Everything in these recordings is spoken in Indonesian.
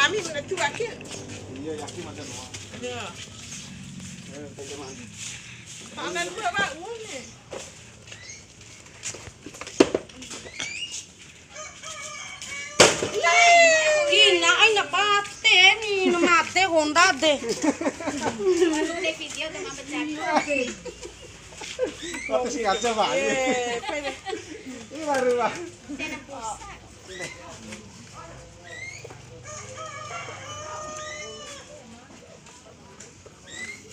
namin mencuakin. Iya, yakin ada doa. Iya. Bagaimana? Tangan berapa ini? Ina ay napate ni namate Honda de. Video dengan berjago. Kau sih aja, Pak. Ini baru, Pak.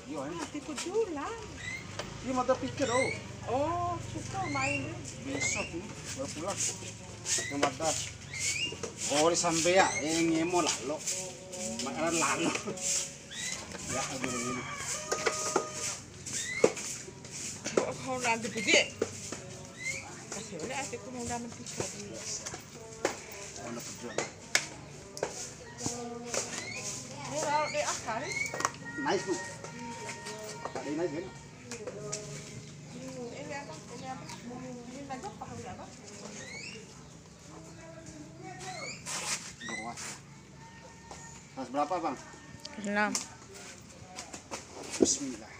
Yo, ini Tipu jualan. dia mata pikir, oh. Oh, suka main. Besok nih, baru pulang. Yang mata. Oh, sampai ya, yang ngemo lalu. Makanan lalu. Ya, aduh ini. Kau nanti gede. Kasih boleh aku mau dalam tiga. Oh, nak kerja. Ini kalau di akar. Nice tuh. Ada nice kan? Ini apa? Ini apa? Ini nagok pakai apa? Bawah. Mas berapa, Bang? 6. Bismillah.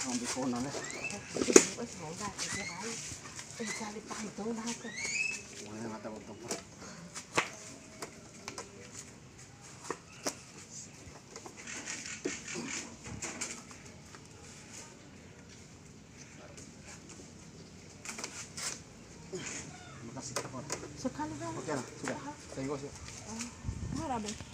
Ambil konan ya. Wes mau dah dia kali. Cari pakai itu dah tu. Mana mata untuk. Terima kasih. Sekali dah. Oke lah, sudah. Saya gosip. Marah deh.